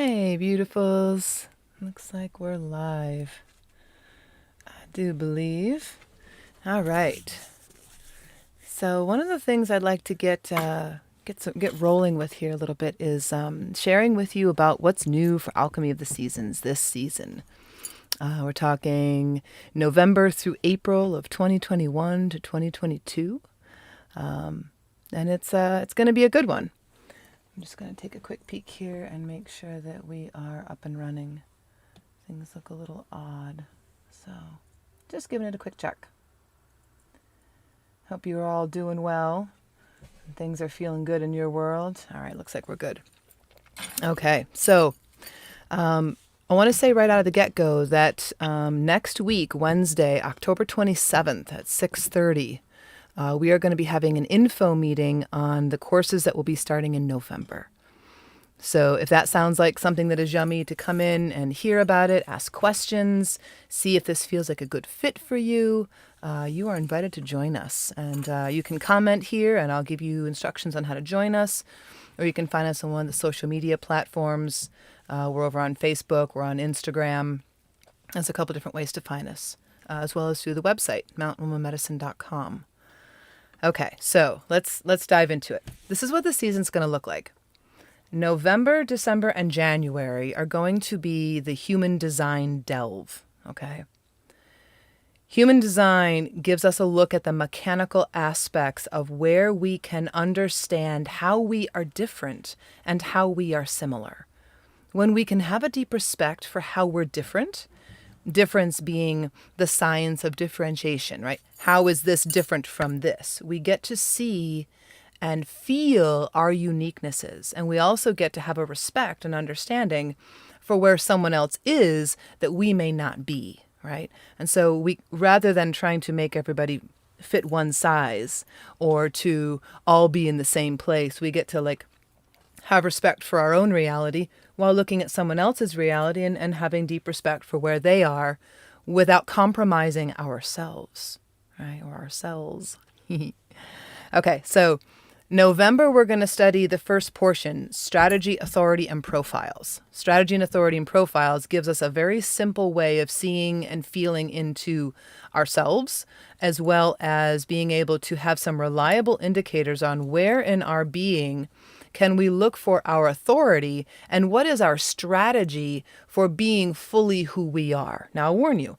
Hey, beautifuls. Looks like we're live. I do believe. All right. So one of the things I'd like to get rolling with here a little bit is sharing with you about what's new for Alchemy of the Seasons this season. We're talking November through April of 2021 to 2022, and it's going to be a good one. I'm just going to take a quick peek here and make sure that we are up and running. Things look a little odd, so just giving it a quick check. Hope you're all doing well and things are feeling good in your world. All right, looks like we're good. Okay, so I want to say right out of the get-go that next week, Wednesday, October 27th at 6:30, we are going to be having an info meeting on the courses that will be starting in November. So if that sounds like something that is yummy to come in and hear about it, ask questions, see if this feels like a good fit for you, you are invited to join us. And you can comment here and I'll give you instructions on how to join us. Or you can find us on one of the social media platforms. We're over on Facebook, we're on Instagram. There's a couple different ways to find us, as well as through the website, mountainwomanmedicine.com. Okay, so let's dive into it. This is what the season's going to look like. November, December, and January are going to be the human design delve, okay? Human design gives us a look at the mechanical aspects of where we can understand how we are different and how we are similar. When we can have a deep respect for how we're different, difference being the science of differentiation, right? How is this different from this? We get to see and feel our uniquenesses. And we also get to have a respect and understanding for where someone else is that we may not be, right? And so we, rather than trying to make everybody fit one size or to all be in the same place, we get to have respect for our own reality while looking at someone else's reality and having deep respect for where they are without compromising ourselves, right? Or ourselves. Okay, so November, we're going to study the first portion, Strategy, Authority, and Profiles. Strategy and Authority and Profiles gives us a very simple way of seeing and feeling into ourselves, as well as being able to have some reliable indicators on where in our being can we look for our authority and what is our strategy for being fully who we are. Now, I'll warn you,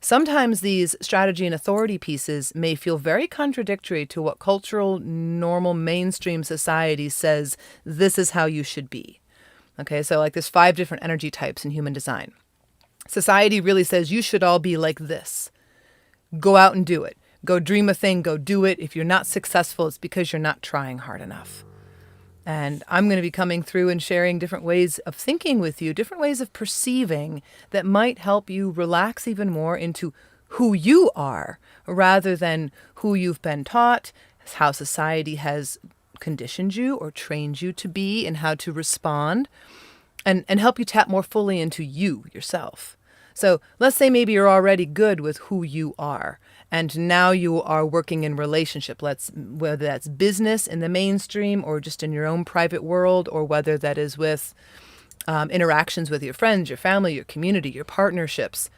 sometimes these strategy and authority pieces may feel very contradictory to what cultural, normal, mainstream society says this is how you should be. Okay, so there's 5 different energy types in human design. Society really says you should all be like this. Go out and do it. Go dream a thing, go do it. If you're not successful, it's because you're not trying hard enough. And I'm going to be coming through and sharing different ways of thinking with you, different ways of perceiving that might help you relax even more into who you are rather than who you've been taught, how society has conditioned you or trained you to be and how to respond, and help you tap more fully into you yourself. So let's say maybe you're already good with who you are, and now you are working in relationship, whether that's business in the mainstream or just in your own private world, or whether that is with interactions with your friends, your family, your community, your partnerships.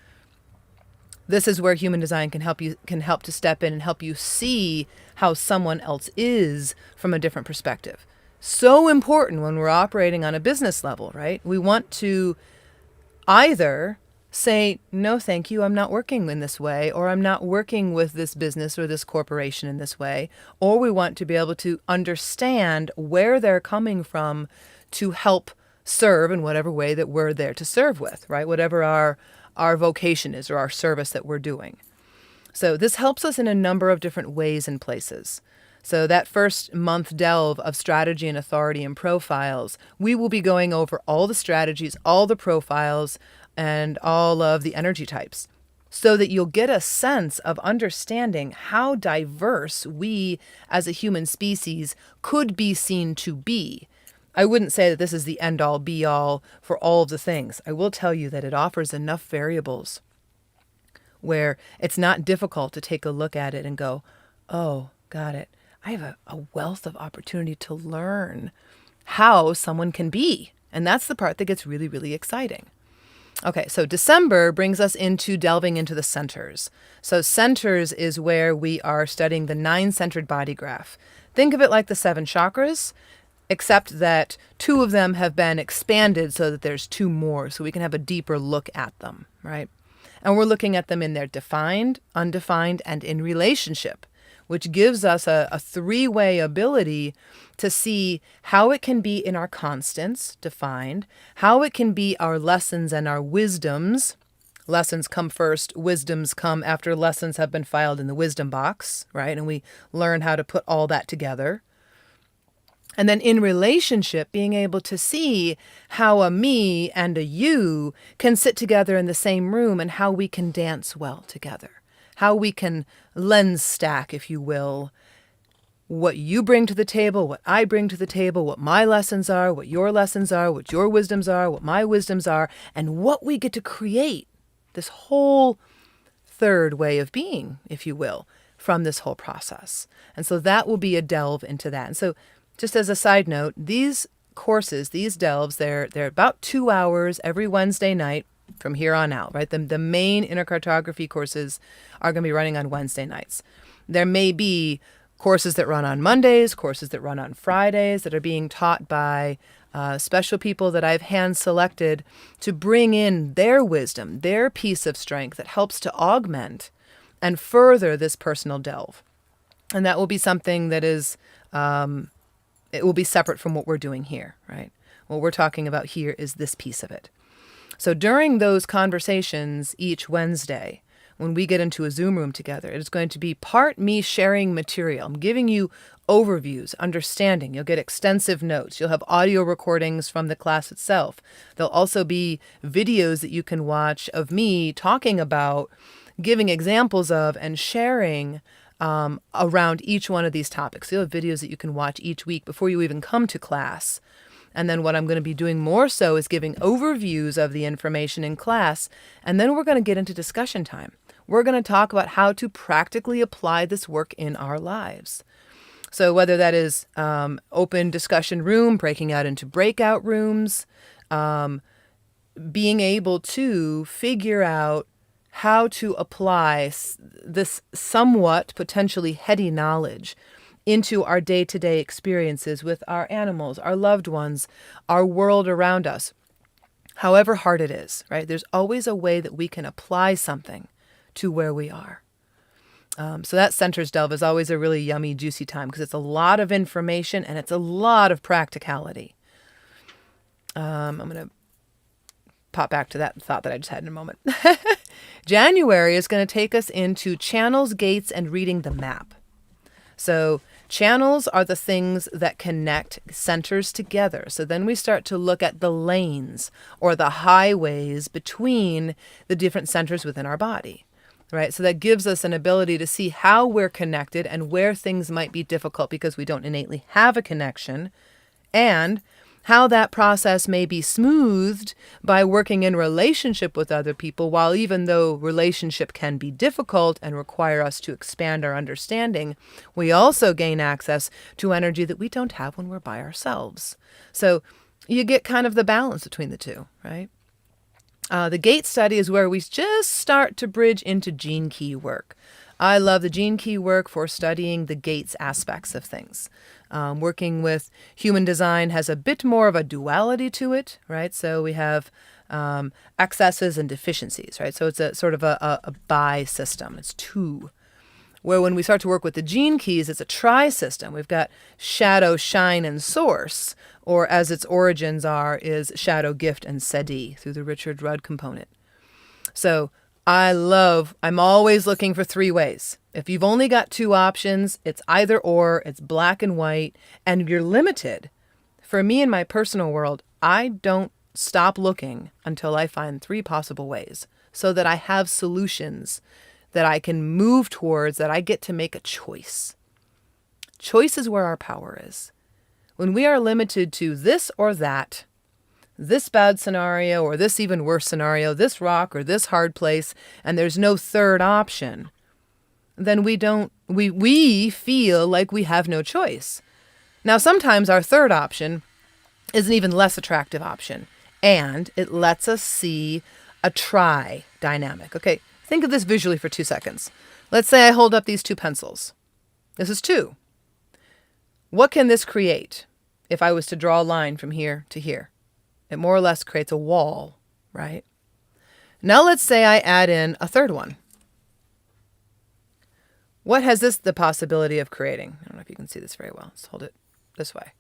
This is where human design can help to step in and help you see how someone else is from a different perspective. So important when we're operating on a business level, right? We want to either say, no, thank you, I'm not working in this way, or I'm not working with this business or this corporation in this way, or we want to be able to understand where they're coming from to help serve in whatever way that we're there to serve with, right? Whatever our vocation is or our service that we're doing. So this helps us in a number of different ways and places. So that first month delve of strategy and authority and profiles, we will be going over all the strategies, all the profiles, and all of the energy types so that you'll get a sense of understanding how diverse we as a human species could be seen to be. I wouldn't say that this is the end-all be-all for all of the things. I will tell you that it offers enough variables where it's not difficult to take a look at it and go, oh, got it. I have a wealth of opportunity to learn how someone can be And that's the part that gets really, really exciting. Okay, so December brings us into delving into the centers. So centers is where we are studying the 9-centered body graph. Think of it like the 7 chakras, except that 2 of them have been expanded so that there's 2 more, so we can have a deeper look at them, right? And we're looking at them in their defined, undefined, and in relationship, which gives us a 3-way ability to see how it can be in our constants, defined, how it can be our lessons and our wisdoms. Lessons come first, wisdoms come after lessons have been filed in the wisdom box, right? And we learn how to put all that together. And then in relationship, being able to see how a me and a you can sit together in the same room and how we can dance well together, how we can lens stack, if you will, what you bring to the table, what I bring to the table, what my lessons are, what your lessons are, what your wisdoms are, what my wisdoms are, and what we get to create, this whole 3rd way of being, if you will, from this whole process. And so that will be a delve into that. And so just as a side note, these courses, these delves, they're about 2 hours every Wednesday night from here on out, right? The main InnerCartography courses are going to be running on Wednesday nights. There may be courses that run on Mondays, courses that run on Fridays that are being taught by special people that I've hand-selected to bring in their wisdom, their piece of strength that helps to augment and further this personal delve. And that will be something that is, it will be separate from what we're doing here, right? What we're talking about here is this piece of it. So during those conversations each Wednesday, when we get into a Zoom room together, it's going to be part me sharing material. I'm giving you overviews, understanding. You'll get extensive notes. You'll have audio recordings from the class itself. There'll also be videos that you can watch of me talking about, giving examples of, and sharing around each one of these topics. So you'll have videos that you can watch each week before you even come to class. And then what I'm going to be doing more so is giving overviews of the information in class. And then we're going to get into discussion time. We're going to talk about how to practically apply this work in our lives. So whether that is open discussion room, breaking out into breakout rooms, being able to figure out how to apply this somewhat potentially heady knowledge into our day-to-day experiences with our animals, our loved ones, our world around us, however hard it is, right? There's always a way that we can apply something to where we are. So that Centers Delve is always a really yummy, juicy time because it's a lot of information and it's a lot of practicality. I'm going to pop back to that thought that I just had in a moment. January is going to take us into channels, gates, and reading the map. So channels are the things that connect centers together. So then we start to look at the lanes or the highways between the different centers within our body, right? So that gives us an ability to see how we're connected and where things might be difficult because we don't innately have a connection, and how that process may be smoothed by working in relationship with other people, while even though relationship can be difficult and require us to expand our understanding, we also gain access to energy that we don't have when we're by ourselves. So you get kind of the balance between the two, right? The gate study is where we just start to bridge into gene key work. I love the gene key work for studying the gates aspects of things. Working with human design has a bit more of a duality to it, right? So we have excesses and deficiencies, right? So it's a sort of a bi system. It's 2. Where when we start to work with the gene keys, it's a tri system. We've got shadow, shine, and source, or as its origins are, is shadow, gift, and sedi through the Richard Rudd component. So I'm always looking for 3 ways. If you've only got 2 options, it's either or, it's black and white, and you're limited. For me in my personal world, I don't stop looking until I find 3 possible ways so that I have solutions that I can move towards, that I get to make a choice. Choice is where our power is. When we are limited to this or that, this bad scenario or this even worse scenario, this rock or this hard place, and there's no third option, then we feel like we have no choice. Now, sometimes our third option is an even less attractive option. And it lets us see a try dynamic. Okay, think of this visually for 2 seconds. Let's say I hold up these 2 pencils. This is 2. What can this create if I was to draw a line from here to here? It more or less creates a wall, right? Now let's say I add in a third one. What has this the possibility of creating? I don't know if you can see this very well. Let's hold it this way.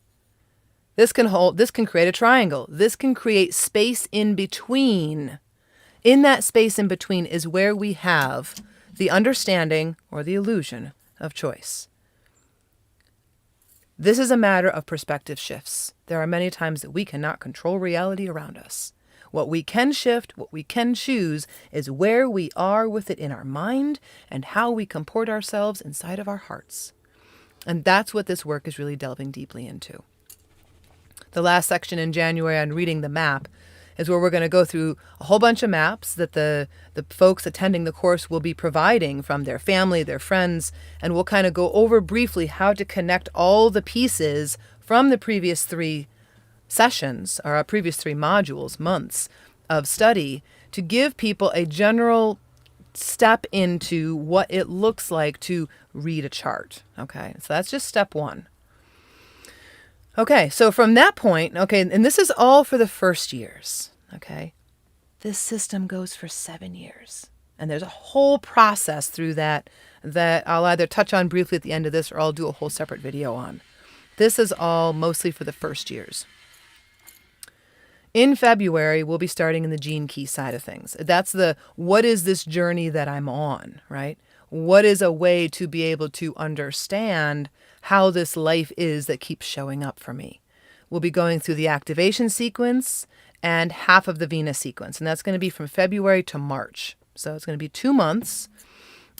This can create a triangle. This can create space in between. In that space in between is where we have the understanding or the illusion of choice. This is a matter of perspective shifts. There are many times that we cannot control reality around us. What we can shift, what we can choose, is where we are with it in our mind and how we comport ourselves inside of our hearts. And that's what this work is really delving deeply into. The last section in January on reading the map is where we're going to go through a whole bunch of maps that the folks attending the course will be providing from their family, their friends, and we'll kind of go over briefly how to connect all the pieces from the previous 3 sessions, or our previous 3 modules, months of study, to give people a general step into what it looks like to read a chart. Okay, so that's just step 1. Okay, so from that point, okay, and this is all for the first years, okay? This system goes for 7 years. And there's a whole process through that I'll either touch on briefly at the end of this or I'll do a whole separate video on. This is all mostly for the first years. In February, we'll be starting in the gene key side of things. That's what is this journey that I'm on, right? What is a way to be able to understand how this life is that keeps showing up for me? We'll be going through the activation sequence and half of the Venus sequence. And that's going to be from February to March. So it's going to be 2 months.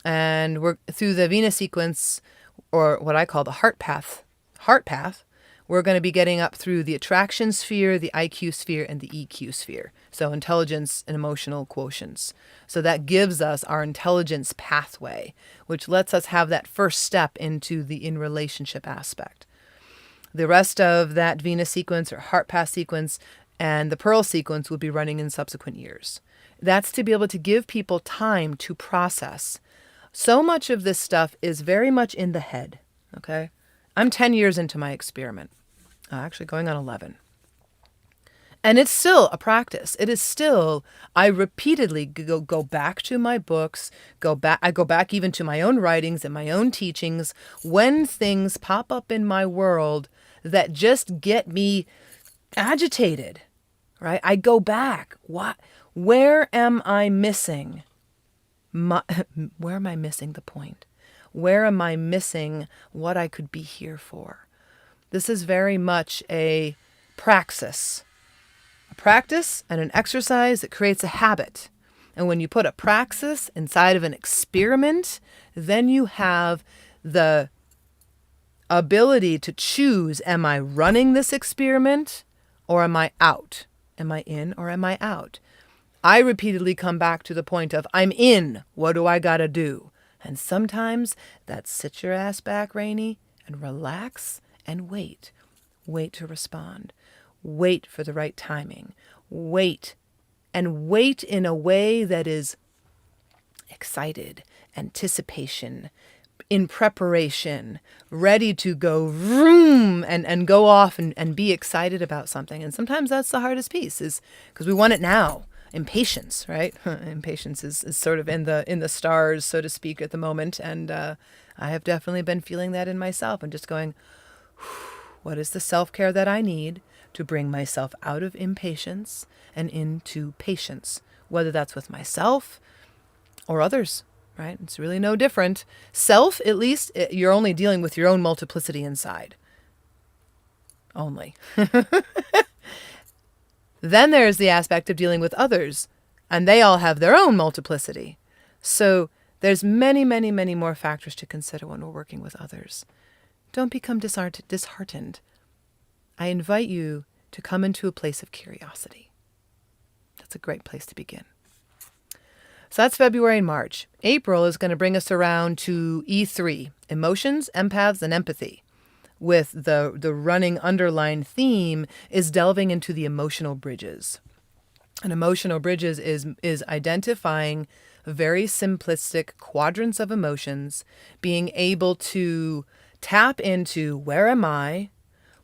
And we're through the Venus sequence, or what I call the heart path, we're going to be getting up through the attraction sphere, the IQ sphere, and the EQ sphere. So intelligence and emotional quotients. So that gives us our intelligence pathway, which lets us have that first step into the in relationship aspect. The rest of that Venus sequence or heart path sequence and the Pearl sequence will be running in subsequent years. That's to be able to give people time to process. So much of this stuff is very much in the head, okay? I'm 10 years into my experiment. Actually going on 11. And it's still a practice. It is still, I repeatedly go back to my books, I go back even to my own writings and my own teachings when things pop up in my world that just get me agitated, right? I go back. Where am I missing? Where am I missing the point? Where am I missing what I could be here for? This is very much a praxis. A practice and an exercise that creates a habit. And when you put a praxis inside of an experiment, then you have the ability to choose, am I running this experiment or am I out? Am I in or am I out? I repeatedly come back to the point of, I'm in, what do I gotta do? And sometimes that's sit your ass back, Rainey, and relax and wait. Wait to respond. Wait for the right timing. Wait. And wait in a way that is excited, anticipation, in preparation, ready to go vroom and go off and be excited about something. And sometimes that's the hardest piece, is because we want it now. Impatience, right? Impatience is sort of in the stars, so to speak, at the moment. And I have definitely been feeling that in myself and just going, what is the self-care that I need to bring myself out of impatience and into patience, whether that's with myself or others, right? It's really no different. Self, at least, you're only dealing with your own multiplicity inside. Only. Then there's the aspect of dealing with others, and they all have their own multiplicity. So there's many, many, many more factors to consider when we're working with others. Don't become disheartened. I invite you to come into a place of curiosity. That's a great place to begin. So that's February and March. April is going to bring us around to E3, emotions, empaths, and empathy. with the running underlying theme is delving into the emotional bridges. And emotional bridges is identifying very simplistic quadrants of emotions, being able to tap into where am I?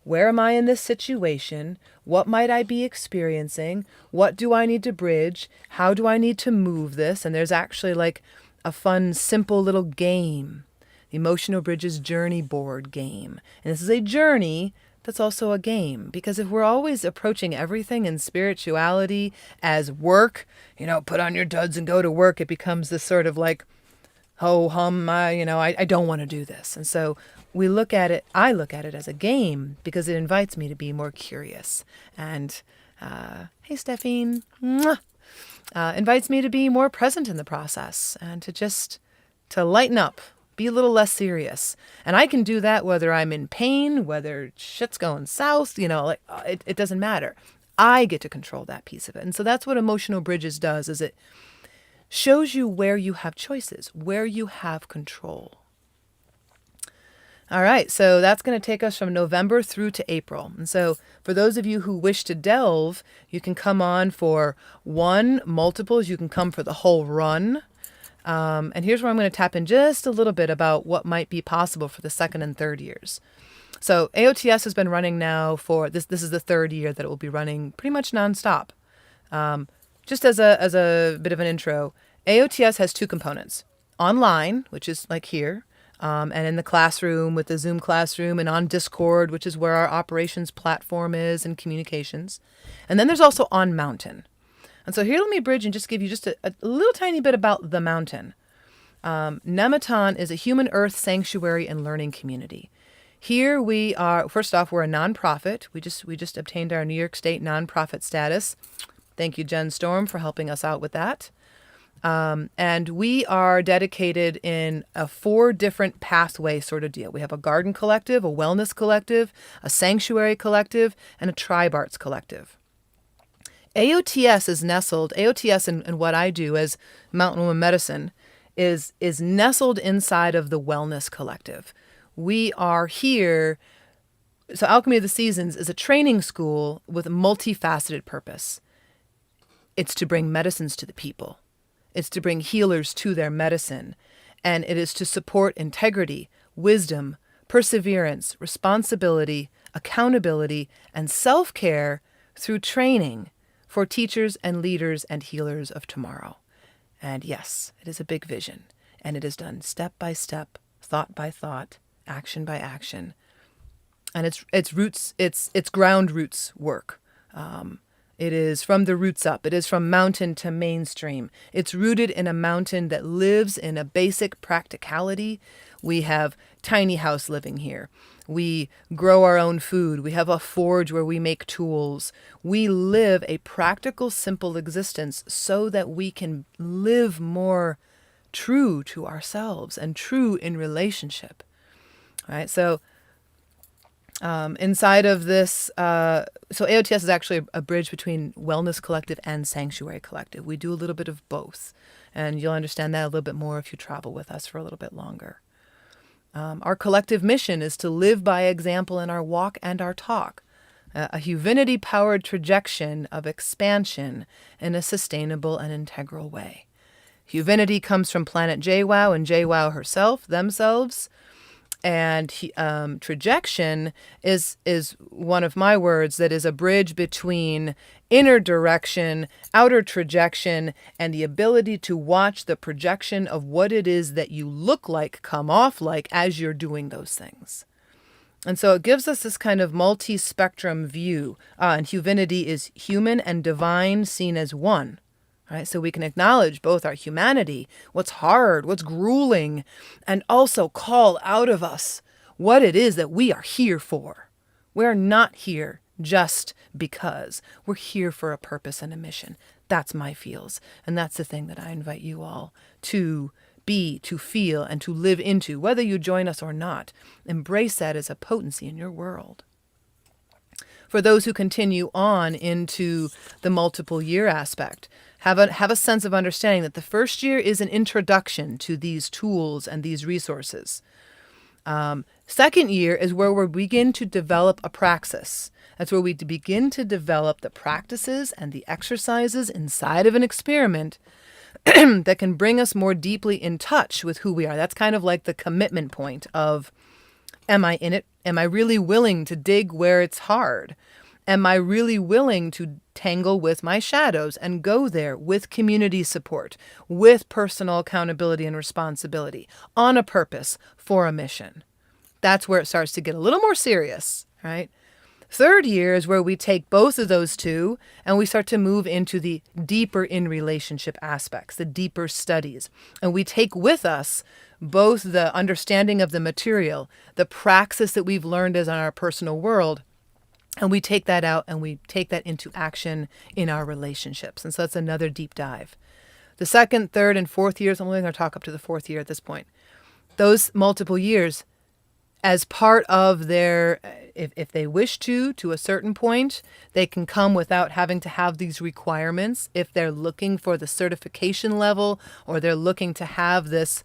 Where am I in this situation? What might I be experiencing? What do I need to bridge? How do I need to move this? And there's actually like a fun, simple little game, the Emotional Bridges Journey Board game. And this is a journey that's also a game, because if we're always approaching everything in spirituality as work, put on your duds and go to work, it becomes this sort of like, ho hum, I don't want to do this. And so I look at it as a game because it invites me to be more curious. And hey, Stephine, invites me to be more present in the process and to lighten up, be a little less serious. And I can do that whether I'm in pain, whether shit's going south, it doesn't matter. I get to control that piece of it. And so that's what Emotional Bridges does, is it shows you where you have choices, where you have control. All right, so that's going to take us from November through to April. And so for those of you who wish to delve, you can come on for one, multiples, you can come for the whole run. And here's where I'm going to tap in just a little bit about what might be possible for the second and third years. So AOTS has been running now for this is the third year that it will be running pretty much nonstop. Just as a bit of an intro, AOTS has two components: online, which is like here, and in the classroom with the Zoom classroom, and on Discord, which is where our operations platform is and communications. And then there's also on mountain. And so here, let me bridge and just give you just a little tiny bit about the mountain. Nematon is a human earth sanctuary and learning community. Here we are, first off, we're a nonprofit. We just obtained our New York State nonprofit status. Thank you, Jen Storm, for helping us out with that. And we are dedicated in a 4 different pathway sort of deal. We have a garden collective, a wellness collective, a sanctuary collective, and a tribe arts collective. AOTS is nestled, AOTS and what I do as Mountain Woman Medicine is nestled inside of the wellness collective. We are here. So Alchemy of the Seasons is a training school with a multifaceted purpose. It's to bring medicines to the people. It's to bring healers to their medicine. And it is to support integrity, wisdom, perseverance, responsibility, accountability, and self-care through training for teachers and leaders and healers of tomorrow. And yes, it is a big vision. And it is done step by step, thought by thought, action by action. And it's roots, it's ground roots work. It is from the roots up. It is from mountain to mainstream. It's rooted in a mountain that lives in a basic practicality. We have tiny house living here. We grow our own food. We have a forge where we make tools. We live a practical, simple existence so that we can live more true to ourselves and true in relationship. All right, so inside of this, so AOTS is actually a bridge between Wellness Collective and Sanctuary Collective. We do a little bit of both, and you'll understand that a little bit more if you travel with us for a little bit longer. Our collective mission is to live by example in our walk and our talk, a humanity-powered trajectory of expansion in a sustainable and integral way. Humanity comes from planet JWoww and JWoww herself, themselves. And trajection is one of my words that is a bridge between inner direction, outer trajection, and the ability to watch the projection of what it is that you look like come off like as you're doing those things. And so it gives us this kind of multi-spectrum view. And humanity is human and divine seen as one. Right? So we can acknowledge both our humanity, what's hard, what's grueling, and also call out of us what it is that we are here for. We're not here just because. We're here for a purpose and a mission. That's my feels. And that's the thing that I invite you all to be, to feel, and to live into, whether you join us or not. Embrace that as a potency in your world. For those who continue on into the multiple year aspect, have a sense of understanding that the first year is an introduction to these tools and these resources. Second year is where we begin to develop a praxis. That's where we begin to develop the practices and the exercises inside of an experiment that can bring us more deeply in touch with who we are. That's kind of like the commitment point of, am I in it? Am I really willing to dig where it's hard? Am I really willing to tangle with my shadows and go there with community support, with personal accountability and responsibility, on a purpose, for a mission? That's where it starts to get a little more serious, right? Third year is where we take both of those two and we start to move into the deeper in relationship aspects, the deeper studies. And we take with us both the understanding of the material, the praxis that we've learned as in our personal world, and we take that out and we take that into action in our relationships. And so that's another deep dive. The second, third, and fourth years, I'm only going to talk up to the fourth year at this point. Those multiple years, as part of their, if they wish to a certain point, they can come without having to have these requirements. If they're looking for the certification level or they're looking to have this,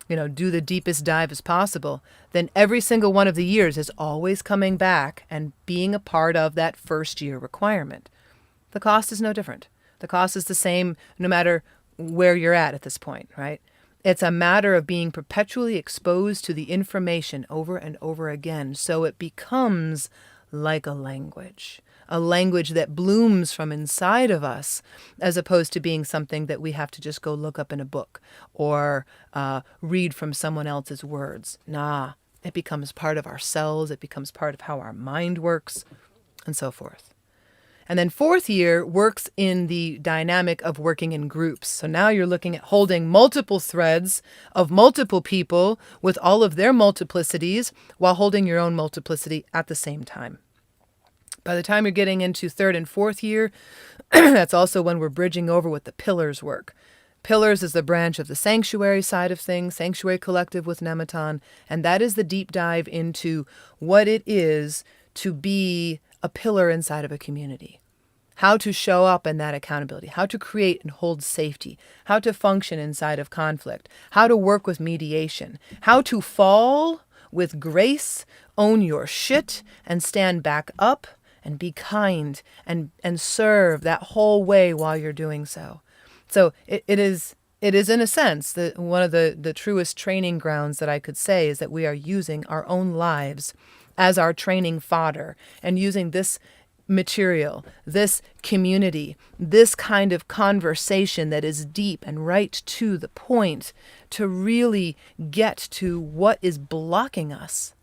do the deepest dive as possible, then every single one of the years is always coming back and being a part of that first year requirement. The cost is no different. The cost is the same no matter where you're at this point, right? It's a matter of being perpetually exposed to the information over and over again, so it becomes like a language that blooms from inside of us, as opposed to being something that we have to just go look up in a book or read from someone else's words. Nah, it becomes part of ourselves. It becomes part of how our mind works, and so forth. And then fourth year works in the dynamic of working in groups. So now you're looking at holding multiple threads of multiple people with all of their multiplicities while holding your own multiplicity at the same time. By the time you're getting into third and fourth year, that's also when we're bridging over with the pillars work. Pillars is the branch of the sanctuary side of things, Sanctuary Collective with Nematon, and that is the deep dive into what it is to be a pillar inside of a community. How to show up in that accountability, how to create and hold safety, how to function inside of conflict, how to work with mediation, how to fall with grace, own your shit, and stand back up and be kind and serve that whole way while you're doing so. So it is in a sense that one of the truest training grounds that I could say is that we are using our own lives as our training fodder and using this material, this community, this kind of conversation that is deep and right to the point to really get to what is blocking us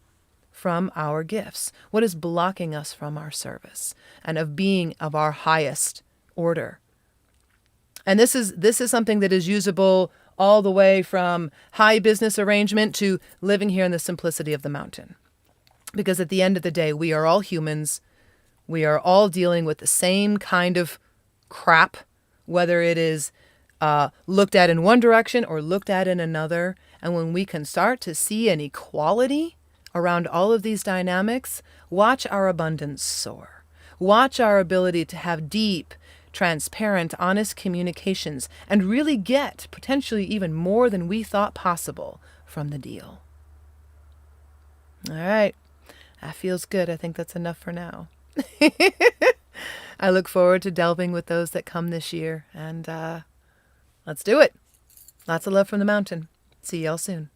from our gifts, what is blocking us from our service and of being of our highest order. And this is something that is usable all the way from high business arrangement to living here in the simplicity of the mountain. Because at the end of the day, we are all humans. We are all dealing with the same kind of crap, whether it is looked at in one direction or looked at in another. And when we can start to see an equality around all of these dynamics, watch our abundance soar. Watch our ability to have deep, transparent, honest communications and really get potentially even more than we thought possible from the deal. All right. That feels good. I think that's enough for now. I look forward to delving with those that come this year. And let's do it. Lots of love from the mountain. See y'all soon.